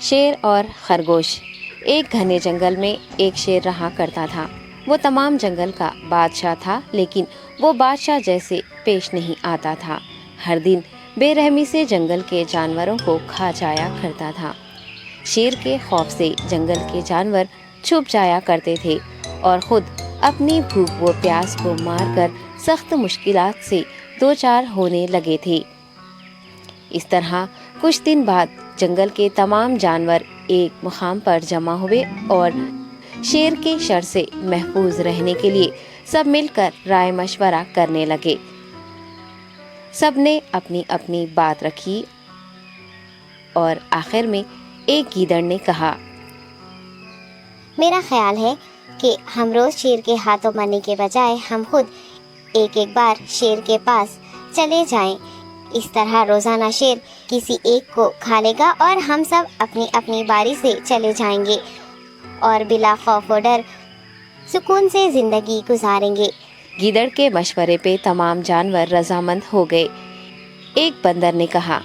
شیر اور خرگوش۔ ایک گھنے جنگل میں ایک شیر رہا کرتا تھا۔ وہ تمام جنگل کا بادشاہ تھا، لیکن وہ بادشاہ جیسے پیش نہیں آتا تھا۔ ہر دن بے رحمی سے جنگل کے جانوروں کو کھا جایا کرتا تھا۔ شیر کے خوف سے جنگل کے جانور چھپ جایا کرتے تھے اور خود اپنی بھوک و پیاس کو مار کر سخت مشکلات سے دوچار ہونے لگے تھے۔ اس طرح کچھ دن بعد جنگل کے تمام جانور ایک مقام پر جمع ہوئے اور شیر کے شر سے محفوظ رہنے کے لیے سب مل کر رائے مشورہ کرنے لگے۔ سب نے اپنی اپنی بات رکھی اور آخر میں ایک گیدڑ نے کہا، میرا خیال ہے کہ ہم روز شیر کے ہاتھوں مرنے کے بجائے ہم خود ایک بار شیر کے پاس چلے جائیں۔ اس طرح روزانہ شیر کسی ایک کو کھا لے گا اور ہم سب اپنی اپنی باری سے چلے جائیں گے اور بلا خوف و ڈر سکون سے زندگی گزاریں گے۔ گیدڑ کے مشورے پہ تمام جانور رضامند ہو گئے۔ ایک بندر نے کہا،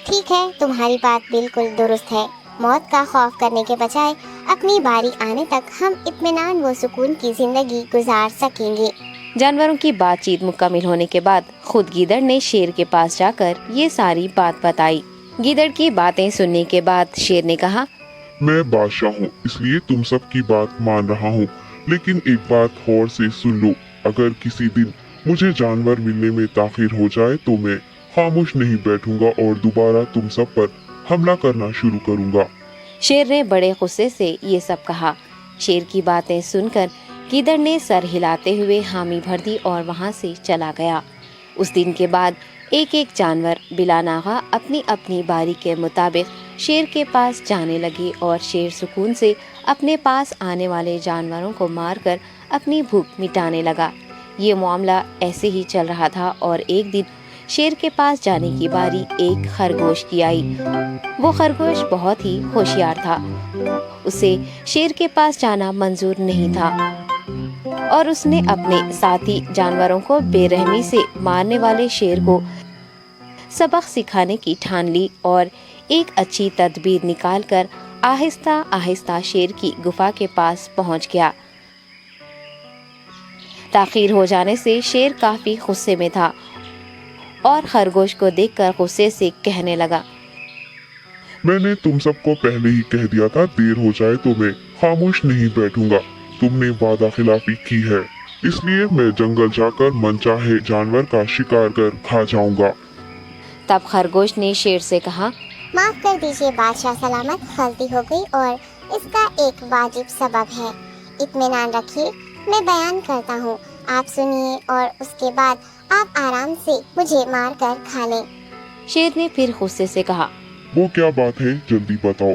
ٹھیک ہے، تمہاری بات بالکل درست ہے۔ موت کا خوف کرنے کے بجائے اپنی باری آنے تک ہم اطمینان و سکون کی زندگی گزار سکیں گے۔ جانوروں کی بات چیت مکمل ہونے کے بعد خود گیدڑ نے شیر کے پاس جا کر یہ ساری بات بتائی۔ گیدڑ کی باتیں سننے کے بعد شیر نے کہا، میں بادشاہ ہوں، اس لیے تم سب کی بات مان رہا ہوں، لیکن ایک بات غور سے سن لو۔ اگر کسی دن مجھے جانور ملنے میں تاخیر ہو جائے تو میں خاموش نہیں بیٹھوں گا اور دوبارہ تم سب پر حملہ کرنا شروع کروں گا۔ شیر نے بڑے غصے سے یہ سب کہا۔ شیر کی باتیں سن کر گیدڑ نے سر ہلاتے ہوئے حامی بھر دی اور وہاں سے چلا گیا۔ اس دن کے بعد ایک ایک جانور بلا ناغہ اپنی اپنی باری کے مطابق شیر کے پاس جانے لگے اور شیر سکون سے اپنے پاس آنے والے جانوروں کو مار کر اپنی بھوک مٹانے لگا۔ یہ معاملہ ایسے ہی چل رہا تھا اور ایک دن شیر کے پاس جانے کی باری ایک خرگوش کی آئی۔ وہ خرگوش بہت ہی ہوشیار تھا۔ اسے شیر کے پاس جانا منظور نہیں تھا اور اس نے اپنے ساتھی جانوروں کو بے رحمی سے مارنے والے شیر کو سبق سکھانے کی ٹھان لی اور ایک اچھی تدبیر نکال کر آہستہ آہستہ شیر کی گفا کے پاس پہنچ گیا۔ تاخیر ہو جانے سے شیر کافی غصے میں تھا اور خرگوش کو دیکھ کر غصے سے کہنے لگا، میں نے تم سب کو پہلے ہی کہہ دیا تھا، دیر ہو جائے تو میں خاموش نہیں بیٹھوں گا۔ تم نے وعدہ خلافی کی ہے، اس لیے میں جنگل جا کر من چاہے جانور کا شکار کر کھا جاؤں گا۔ تب خرگوش نے شیر سے کہا، معاف کر دیجیے بادشاہ سلامت، غلطی ہو گئی اور اس کا ایک واجب سبب ہے۔ اطمینان رکھیے، میں بیان کرتا ہوں، آپ سنیے اور اس کے بعد آپ آرام سے مجھے مار کر کھا لیں۔ شیر نے پھر غصے سے کہا، وہ کیا بات ہے، جلدی بتاؤ۔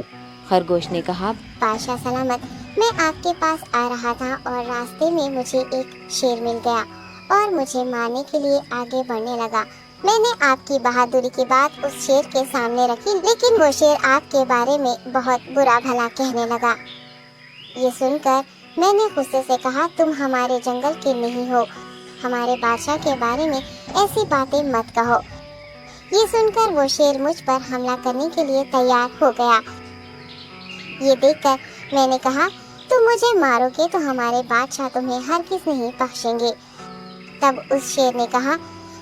خرگوش نے کہا، بادشاہ سلامت، میں آپ کے پاس آ رہا تھا اور راستے میں مجھے ایک شیر مل گیا اور مجھے مارنے کے لیے آگے بڑھنے لگا۔ میں نے آپ کی بہادری کی بات اس شیر کے سامنے رکھی، لیکن وہ شیر آپ کے بارے میں بہت برا بھلا کہنے لگا۔ یہ سن کر میں نے غصے سے کہا، تم ہمارے جنگل کے نہیں ہو، ہمارے بادشاہ کے بارے میں ایسی باتیں مت کہو۔ یہ سن کر وہ شیر مجھ پر حملہ کرنے کے لیے تیار ہو گیا۔ یہ دیکھ کر میں نے کہا، تم مجھے مارو گے تو ہمارے بادشاہ تمہیں ہرگز نہیں بخشیں گے۔ تب اس شیر نے کہا،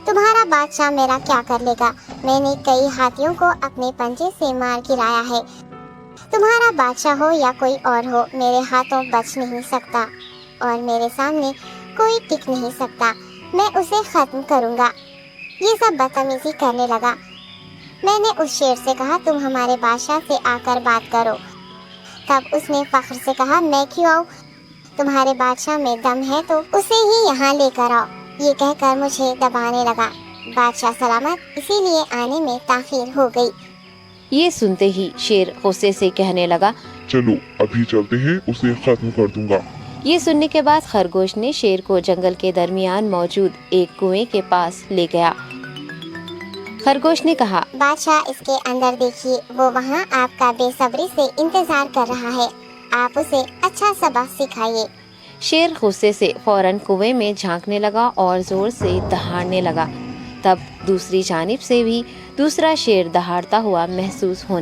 تمہارا بادشاہ میرا کیا کر لے گا؟ میں نے کئی ہاتھیوں کو اپنے پنجے سے مار گرایا ہے، تمہارا بادشاہ ہو یا کوئی اور ہو، میرے ہاتھوں بچ نہیں سکتا اور میرے سامنے کوئی ٹک نہیں سکتا، میں اسے ختم کروں گا۔ یہ سب بدتمیزی کرنے لگا۔ میں نے اس شیر سے کہا، تم ہمارے بادشاہ سے آ کر بات کرو۔ تب اس نے فخر سے کہا، میں کیوں آؤں؟ تمہارے بادشاہ میں دم ہے تو اسے ہی یہاں لے کر آؤ۔ یہ کہہ کر مجھے دبانے لگا۔ بادشاہ سلامت، اسی لیے آنے میں تاخیر ہو گئی۔ یہ سنتے ہی شیر غصے سے کہنے لگا، چلو ابھی چلتے ہیں، اسے ختم کر دوں گا۔ یہ سننے کے بعد خرگوش نے شیر کو جنگل کے درمیان موجود ایک کنویں کے پاس لے گیا۔ خرگوش نے کہا، بادشاہ اس کے اندر دیکھیے، وہ وہاں آپ کا بے صبری سے انتظار کر رہا ہے، آپ اسے اچھا سبق سکھائیے۔ شیر غصے سے فوراً کنویں میں جھانکنے لگا اور زور سے دہاڑنے لگا۔ تب دوسری جانب سے بھی دوسرا شیر دہاڑتا ہوا محسوس ہونے